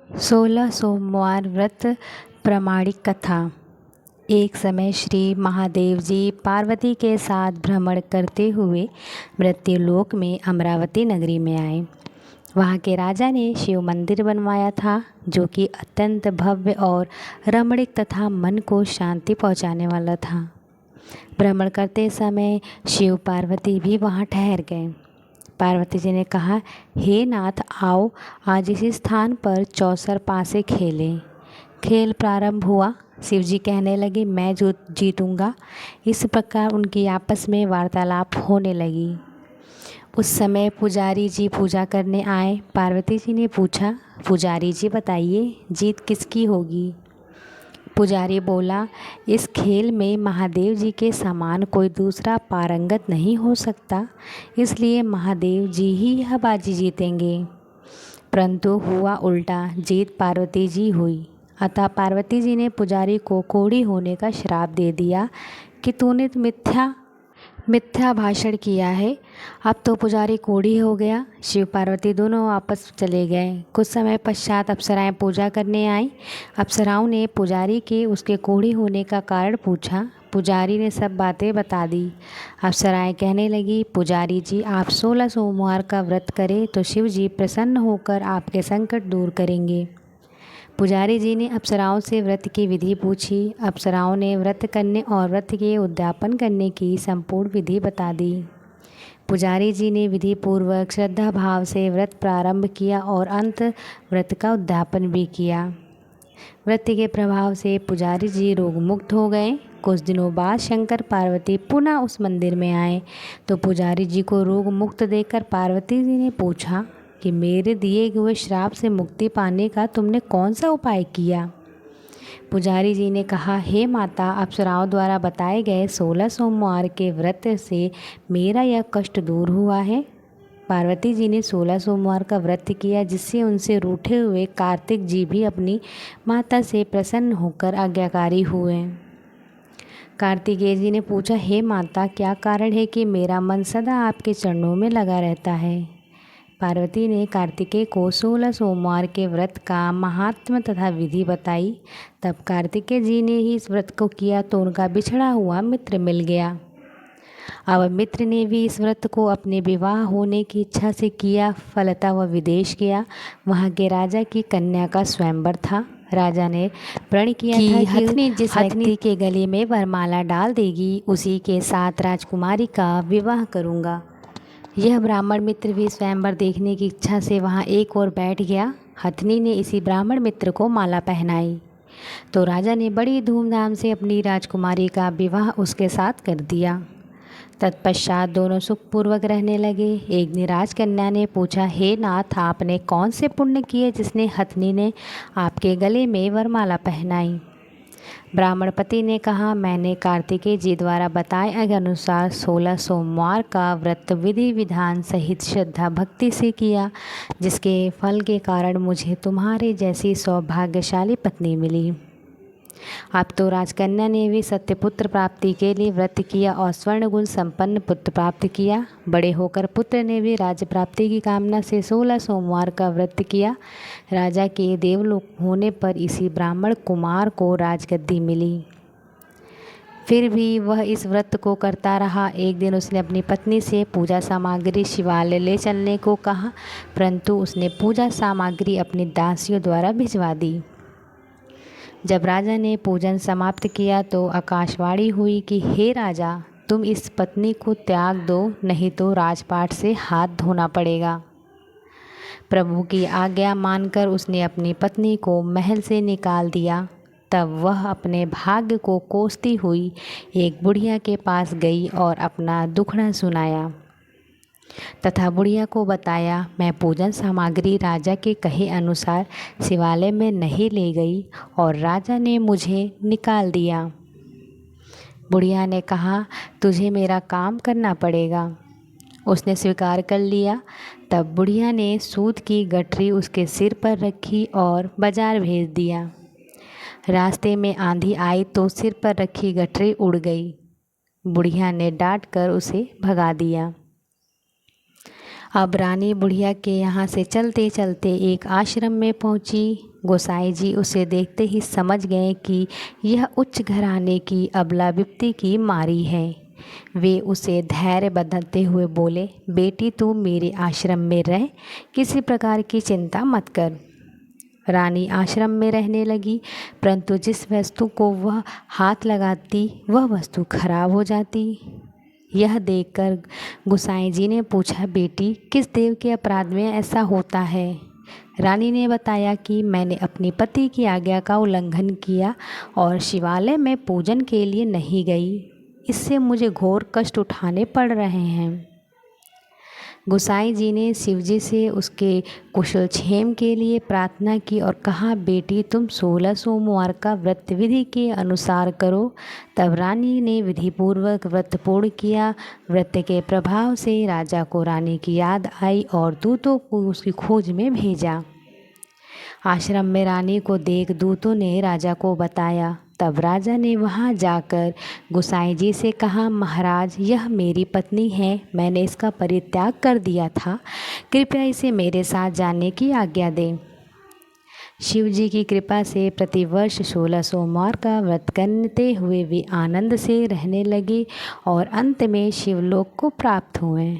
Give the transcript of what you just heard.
16 सोमवार व्रत प्रामाणिक कथा। एक समय श्री महादेव जी पार्वती के साथ भ्रमण करते हुए मृत्युलोक में अमरावती नगरी में आए। वहाँ के राजा ने शिव मंदिर बनवाया था, जो कि अत्यंत भव्य और रमणीक तथा मन को शांति पहुँचाने वाला था। भ्रमण करते समय शिव पार्वती भी वहाँ ठहर गए। पार्वती जी ने कहा, हे नाथ, आओ आज इसी स्थान पर चौसर पासे खेलें। खेल प्रारंभ हुआ। शिव जी कहने लगे, मैं जो जीतूंगा। इस प्रकार उनकी आपस में वार्तालाप होने लगी। उस समय पुजारी जी पूजा करने आए। पार्वती जी ने पूछा, पुजारी जी बताइए, जीत किसकी होगी? पुजारी बोला, इस खेल में महादेव जी के समान कोई दूसरा पारंगत नहीं हो सकता, इसलिए महादेव जी ही यह बाजी जीतेंगे। परंतु हुआ उल्टा, जीत पार्वती जी हुई। अतः पार्वती जी ने पुजारी को कोढ़ी होने का श्राप दे दिया कि तूने तो मिथ्या भाषण किया है। अब तो पुजारी कोढ़ी हो गया। शिव पार्वती दोनों वापस चले गए। कुछ समय पश्चात अप्सराएं पूजा करने आईं। अप्सराओं ने पुजारी के उसके कोढ़ी होने का कारण पूछा। पुजारी ने सब बातें बता दी। अप्सराएं कहने लगी, पुजारी जी, आप 16 सोमवार का व्रत करें तो शिव जी प्रसन्न होकर आपके संकट दूर करेंगे। पुजारी जी ने अप्सराओं से व्रत की विधि पूछी। अप्सराओं ने व्रत करने और व्रत के उद्यापन करने की संपूर्ण विधि बता दी। पुजारी जी ने विधि पूर्वक श्रद्धा भाव से व्रत प्रारंभ किया और अंत व्रत का उद्यापन भी किया। व्रत के प्रभाव से पुजारी जी रोग मुक्त हो गए। कुछ दिनों बाद शंकर पार्वती पुनः उस मंदिर में आए तो पुजारी जी को रोग मुक्त देखकर पार्वती जी ने पूछा कि मेरे दिए हुए श्राप से मुक्ति पाने का तुमने कौन सा उपाय किया? पुजारी जी ने कहा, हे माता, अप्सराओं द्वारा बताए गए 16 सोमवार के व्रत से मेरा यह कष्ट दूर हुआ है। पार्वती जी ने 16 सोमवार का व्रत किया, जिससे उनसे रूठे हुए कार्तिक जी भी अपनी माता से प्रसन्न होकर आज्ञाकारी हुए। कार्तिकेय जी ने पूछा, हे माता, क्या कारण है कि मेरा मन सदा आपके चरणों में लगा रहता है? पार्वती ने कार्तिकेय को 16 सोमवार के व्रत का महात्म्य तथा विधि बताई। तब कार्तिकेय जी ने ही इस व्रत को किया तो उनका बिछड़ा हुआ मित्र मिल गया। अब मित्र ने भी इस व्रत को अपने विवाह होने की इच्छा से किया। फलतः वह विदेश गया। वहाँ के राजा की कन्या का स्वयंवर था। राजा ने प्रण किया था कि हथनी जिस व्यक्ति के गले में वरमाला डाल देगी, उसी के साथ राजकुमारी का विवाह करूँगा। यह ब्राह्मण मित्र भी स्वयंवर देखने की इच्छा से वहाँ एक ओर बैठ गया। हथनी ने इसी ब्राह्मण मित्र को माला पहनाई तो राजा ने बड़ी धूमधाम से अपनी राजकुमारी का विवाह उसके साथ कर दिया। तत्पश्चात दोनों सुखपूर्वक रहने लगे। एक दिन राजकन्या ने पूछा, हे नाथ, आपने कौन से पुण्य किए जिसने हथनी ने आपके गले में वरमाला पहनाई? ब्राह्मण पति ने कहा, मैंने कार्तिकेय जी द्वारा बताए के अनुसार 16 सोमवार का व्रत विधि विधान सहित श्रद्धा भक्ति से किया, जिसके फल के कारण मुझे तुम्हारे जैसी सौभाग्यशाली पत्नी मिली। अब तो राजकन्या ने भी सत्यपुत्र प्राप्ति के लिए व्रत किया और स्वर्ण गुण संपन्न पुत्र प्राप्त किया। बड़े होकर पुत्र ने भी राज्य प्राप्ति की कामना से 16 सोमवार का व्रत किया। राजा के देवलोक होने पर इसी ब्राह्मण कुमार को राजगद्दी मिली। फिर भी वह इस व्रत को करता रहा। एक दिन उसने अपनी पत्नी से पूजा सामग्री शिवालय ले चलने को कहा, परंतु उसने पूजा सामग्री अपनी दासियों द्वारा भिजवा दी। जब राजा ने पूजन समाप्त किया तो आकाशवाणी हुई कि हे राजा, तुम इस पत्नी को त्याग दो, नहीं तो राजपाट से हाथ धोना पड़ेगा। प्रभु की आज्ञा मानकर उसने अपनी पत्नी को महल से निकाल दिया। तब वह अपने भाग्य को कोसती हुई एक बुढ़िया के पास गई और अपना दुखड़ा सुनाया तथा बुढ़िया को बताया, मैं पूजन सामग्री राजा के कहे अनुसार शिवालय में नहीं ले गई और राजा ने मुझे निकाल दिया। बुढ़िया ने कहा, तुझे मेरा काम करना पड़ेगा। उसने स्वीकार कर लिया। तब बुढ़िया ने सूत की गठरी उसके सिर पर रखी और बाजार भेज दिया। रास्ते में आंधी आई तो सिर पर रखी गठरी उड़ गई। बुढ़िया ने डांट कर उसे भगा दिया। अब रानी बुढ़िया के यहाँ से चलते चलते एक आश्रम में पहुँची। गोसाई जी उसे देखते ही समझ गए कि यह उच्च घराने की अबला विपत्ति की मारी है। वे उसे धैर्य बंधाते हुए बोले, बेटी तू मेरे आश्रम में रह, किसी प्रकार की चिंता मत कर। रानी आश्रम में रहने लगी, परंतु जिस वस्तु को वह हाथ लगाती वह वस्तु खराब हो जाती। यह देखकर गोसाई जी ने पूछा, बेटी किस देव के अपराध में ऐसा होता है? रानी ने बताया कि मैंने अपने पति की आज्ञा का उल्लंघन किया और शिवालय में पूजन के लिए नहीं गई, इससे मुझे घोर कष्ट उठाने पड़ रहे हैं। गोसाई जी ने शिवजी से उसके कुशल क्षेम के लिए प्रार्थना की और कहा, बेटी तुम 16 सोमवार का व्रत विधि के अनुसार करो। तब रानी ने विधिपूर्वक व्रत पूर्ण किया। व्रत के प्रभाव से राजा को रानी की याद आई और दूतों को उसकी खोज में भेजा। आश्रम में रानी को देख दूतों ने राजा को बताया। तब राजा ने वहां जाकर गोसाई जी से कहा, महाराज यह मेरी पत्नी है, मैंने इसका परित्याग कर दिया था, कृपया इसे मेरे साथ जाने की आज्ञा दें। शिव जी की कृपा से प्रतिवर्ष 16 सोमवार का व्रत करते हुए वे आनंद से रहने लगे और अंत में शिवलोक को प्राप्त हुए।